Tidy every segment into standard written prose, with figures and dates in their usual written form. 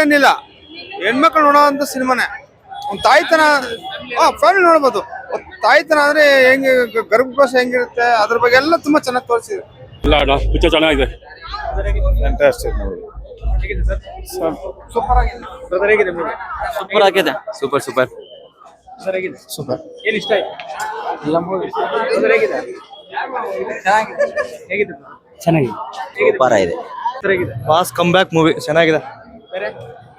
ಏನಿಲ್ಲ, ಹೆಣ್ಮಕ್ಳು ನೋಡೋಂಥ ಸಿನಿಮಾನೇ. ಒಂದು ತಾಯ್ತನ ಫ್ಯಾಮಿಲಿ ನೋಡ್ಬೋದು. ತಾಯ್ತನ ಅಂದ್ರೆ ಹೆಂಗೆ, ಗರ್ಭಕೋಶ ಹೆಂಗಿರುತ್ತೆ ಅದ್ರ ಬಗ್ಗೆ ಎಲ್ಲ ತುಂಬಾ ಚೆನ್ನಾಗಿ ತೋರಿಸಿದೆ. ಇಲ್ಲ ಪಿಕ್ಚರ್ ಚೆನ್ನಾಗಿದೆ. ಸೂಪರ್ ಆಗಿದೆ. ಸೂಪರ್ ಆಗಿದೆ. Super super super. ಏನ್ ಇಷ್ಟ ಆಯ್ತು? ಎಲ್ಲ ಮೂವಿ ಹೇಗಿದೆ? ಹೇಗಿದೆ? ಚೆನ್ನಾಗಿದೆ. ಸೂಪರ್ ಆಗಿದೆ. ಬಾಸ್ ಕಮ್ ಬ್ಯಾಕ್ ಮೂವಿ ಚೆನ್ನಾಗಿದೆ. ಬೇರೆ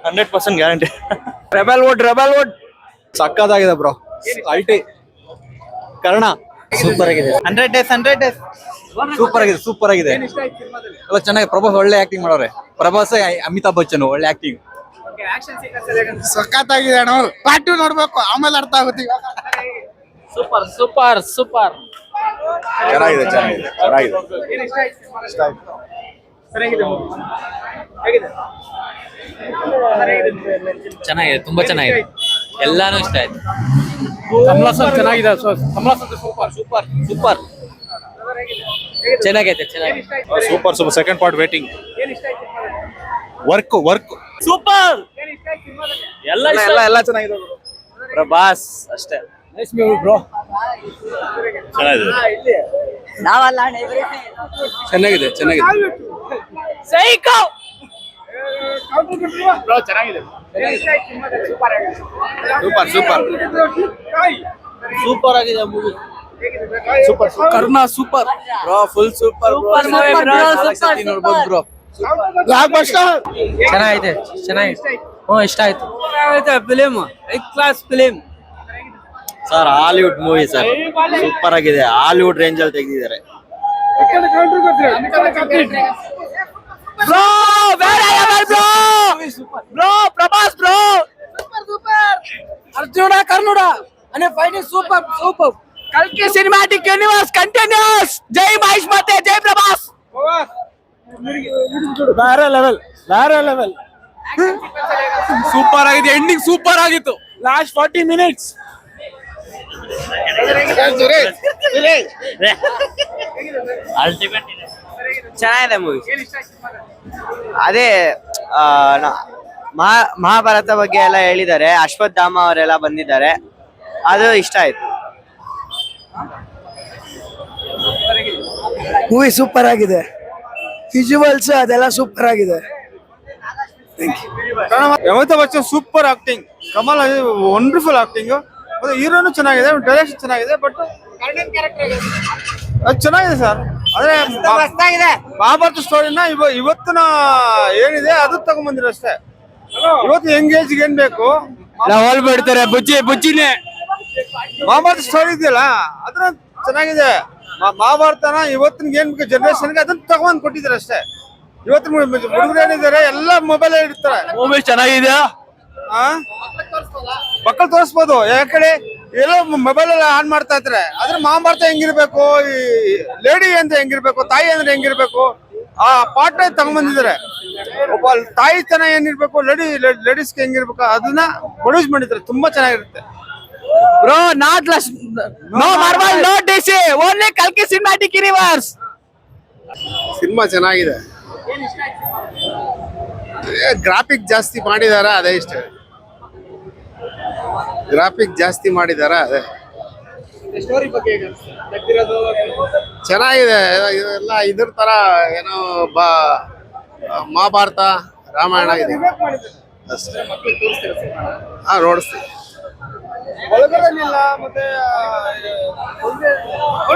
100% ಗ್ಯಾರಂಟಿ. ರೆಬಲ್ ವುಡ್ ಸಕ್ಕತ್ತಾಗಿದೆ ಬ್ರೋ. ಅಲ್ಟಿ ಕರ್ಣ ಸೂಪರ್ ಆಗಿದೆ. 100 days ಸೂಪರ್ ಆಗಿದೆ. ಏನ್ ಇಷ್ಟ ಆಯ್ತು ಸಿನಿಮಾದಲ್ಲಿ? ಎಲ್ಲ ಚೆನ್ನಾಗಿ. ಪ್ರಭಾಸ್ ಒಳ್ಳೆ ಆಕ್ಟಿಂಗ್ ಮಾಡೋರೆ. ಪ್ರಭಾಸ್, ಅಮಿತಾಬ್ ಬಚ್ಚನ್ ಒಳ್ಳೆ ಆಕ್ಟಿಂಗ್. ಓಕೆ, ಆಕ್ಷನ್ ಸೀಕ್ವೆನ್ಸ್ ಎಲ್ಲ ಹೇಗಂತ? ಸಕ್ಕತ್ತಾಗಿದೆ ಅಣ್ಣ. ಪಾರ್ಟ್ 2 ನೋಡ್ಬೇಕು, ಆಮೇಲೆ ಅರ್ಥ ಆಗುತ್ತೆ. ಸೂಪರ್ ಸೂಪರ್ ಸೂಪರ್ ಚೆನ್ನಾಗಿದೆ. ಏನ್ ಇಷ್ಟ ಆಯ್ತು ಸಿನಿಮಾದಲ್ಲಿ? ಸರ್ ಹೇಗಿದೆ movie? ಹೇಗಿದೆ? ಸರ್ ಹೇಗಿದೆ movie? ಚೆನ್ನಾಗಿದೆ. ತುಂಬಾ ಚೆನ್ನಾಗಿದೆ. ಎಲ್ಲಾನು ಇಷ್ಟ ಆಯ್ತು. ಚೆನ್ನಾಗಿದೆ. ಸೂಪರ್ ಸೂಪರ್ ಸರ್ ಹೇಗಿದೆ? ಹೇಗಿದೆ? ಚೆನ್ನಾಗೈತೆ. ಏನ್ ಇಷ್ಟ ಆಯ್ತು? Super second part waiting. ಏನ್ ಇಷ್ಟ ಆಯ್ತು ಸಿನಿಮಾದಲ್ಲಿ? ವರ್ಕ್ ಸೂಪರ್ ಏನ್ ಇಷ್ಟ ಆಯ್ತು ಸಿನಿಮಾದಲ್ಲಿ? ಎಲ್ಲ ಚೆನ್ನಾಗಿದೆ. ಪ್ರಭಾಸ್ ಅಷ್ಟೇ. ಚೆನ್ನಾಗಿದೆ. ಸೈಕೋ ಬ್ರೋ ಚೆನ್ನಾಗಿದೆ. ಏನ್ ಇಷ್ಟ ಆಯ್ತು ಸಿನಿಮಾದಲ್ಲಿ? ಸೂಪರ್ ಆಗಿದೆ. ಸೂಪರ್ ಆಗಿದೆ movie. Karna super bro, full super ನೋಡ್ಬೋದು ಬ್ರೋ. ಚೆನ್ನಾಗಿದೆ. ಇಷ್ಟ ಆಯ್ತು. Film class film sir, Hollywood movie sir. Super ಆಗಿದೆ. ಹಾಲಿವುಡ್ ರೇಂಜ್ ಅಲ್ಲಿ ತೆಗೆದಿದ್ದಾರೆ. ಪ್ರಭಾಸ್ ಬ್ರೋ ಅರ್ಜುನ ಕರ್ನುಡ ಅನೆ ಫೈಟಿಂಗ್ ಸೂಪರ್. ಕಲ್ಕಿ ಸಿನಿಮ್ಯಾಟಿಕ್ ಯೂನಿವರ್ಸ್ ಕಂಟಿನ್ಯೂಸ್. ಜೈ ಮಹೇಶ್ ಮತ್ತೆ ಜೈ ಪ್ರಭಾಸ್. ಬೇರೆ ಲೆವೆಲ್ ಸೂಪರ್ ಆಗಿದೆ. ಎಂಡಿಂಗ್ ಸೂಪರ್ ಆಗಿತ್ತು. ಲಾಸ್ಟ್ 40 minutes ಅಲ್ಟಿಮೇಟ್ ಚೆನ್ನಾಗಿದೆ ಮೂವಿ. ಏನ್ ಇಷ್ಟ ಆಯ್ತು ಸಿನಿಮಾದಲ್ಲಿ? ಅದೇ ಮಹಾಭಾರತ ಬಗ್ಗೆ ಎಲ್ಲ ಹೇಳಿದ್ದಾರೆ. ಅಶ್ವತ್ಥಾಮ ಅವರೆಲ್ಲ ಬಂದಿದ್ದಾರೆ. ಅದು ಇಷ್ಟ ಆಯ್ತು. ಮೂವಿ ಸೂಪರ್ ಆಗಿದೆ. ವಿಜುವಲ್ಸ್ ಅದೆಲ್ಲ ಸೂಪರ್ ಆಗಿದೆ. Amitabh Bachchan super acting. Kamal wonderful acting. ಮತ್ತೆ ಹೀರೋನು ಚೆನ್ನಾಗಿದೆ, ಡೈರೆಕ್ಷನ್ ಚೆನ್ನಾಗಿದೆ. ಬಟ್ ಅದು ಚೆನ್ನಾಗಿದೆ ಸರ್. ಆದ್ರೆ ಮಹಾಭಾರತ ಸ್ಟೋರಿನ ಇವತ್ತಿನ ಏನಿದೆ ಅದು ತಗೊಂಡ್ಬಂದಿರೋ ಅಷ್ಟೇ. ಇವತ್ತು ಎಂಗೇಜ್ ಏನ್ ಬೇಕು ಬಿಡ್ತಾರೆ. ಬುಜ್ಜಿನೇ ಮಹಾಭಾರತ ಸ್ಟೋರಿ ಇದೆಯಲ್ಲ ಅದನ್ನ ಚೆನ್ನಾಗಿದೆ. ಮಹಾಭಾರತನ ಇವತ್ತಿನ ಏನ್ ಬೇಕು ಜನರೇಷನ್ಗೆ ಅದನ್ನ ತಗೊಂಡ್ ಕೊಟ್ಟಿದ್ದಾರೆ ಅಷ್ಟೇ. ಇವತ್ತಿನ ಹುಡುಗರು ಏನಿದ್ದಾರೆ ಎಲ್ಲ ಮೊಬೈಲ್ ಇಡ್ತಾರೆ. ಮೂವಿ ಚೆನ್ನಾಗಿದೆ. ಮಕ್ಕಳು ತೋರಿಸ್ಬೋದು. ಯಾಕಡೆ ಎಲ್ಲೋ ಮೊಬೈಲ್ ಎಲ್ಲ ಆನ್ ಮಾಡ್ತಾ ಇರ್ತಾರೆ. ಆದ್ರೆ ಮಹಾಭಾರತ ಹೆಂಗಿರ್ಬೇಕು, ಈ ಲೇಡಿ ಅಂತ ಹೆಂಗಿರ್ಬೇಕು, ತಾಯಿ ಅಂದ್ರೆ ಹೆಂಗಿರ್ಬೇಕು, ಆ ಪಾಠ ತಗೊಂಡ್ಬಂದಿದ್ದಾರೆ. ಒಬ್ಬ ತಾಯಿತನ ಏನಿರ್ಬೇಕು, ಲೇಡೀಸ್ಗೆ ಹೆಂಗಿರ್ಬೇಕು ಅದನ್ನ ಪ್ರೊಡ್ಯೂಸ್ ಮಾಡಿದ್ದಾರೆ. ತುಂಬಾ ಚೆನ್ನಾಗಿರುತ್ತೆ. Bro not no Marvel no DC only ಕಲ್ಕಿ ಸಿನಿಮ್ಯಾಟಿಕ್ ಯೂನಿವರ್ಸ್. ಸಿನಿಮಾ ಚೆನ್ನಾಗಿದೆ. ಗ್ರಾಫಿಕ್ ಜಾಸ್ತಿ ಮಾಡಿದಾರ, ಅದೇ ಇಷ್ಟ. ಗ್ರಾಫಿಕ್ ಜಾಸ್ತಿ ಮಾಡಿದಾರ, ಅದೇ ಸ್ಟೋರಿ ಬಗ್ಗೆ ಹೇಗೆ ಅನ್ಸುತ್ತೆ? ತೆಗ್ದಿರೋದು ಚೆನ್ನಾಗಿದೆ. ಇದೆಲ್ಲ ಇದ್ರ ತರ ಏನೋ ಮಹಾಭಾರತ ರಾಮಾಯಣ ಇದೆ ಅಷ್ಟೇ. ಮಕ್ಳಿಗೆ ತೋರಿಸ್ತೀರಾ ಸಿನಿಮಾ? ನೋಡಿಸ್ತೀವಿ. ಒಳಗಡೆನಿಲ್ಲ ಮತ್ತೆ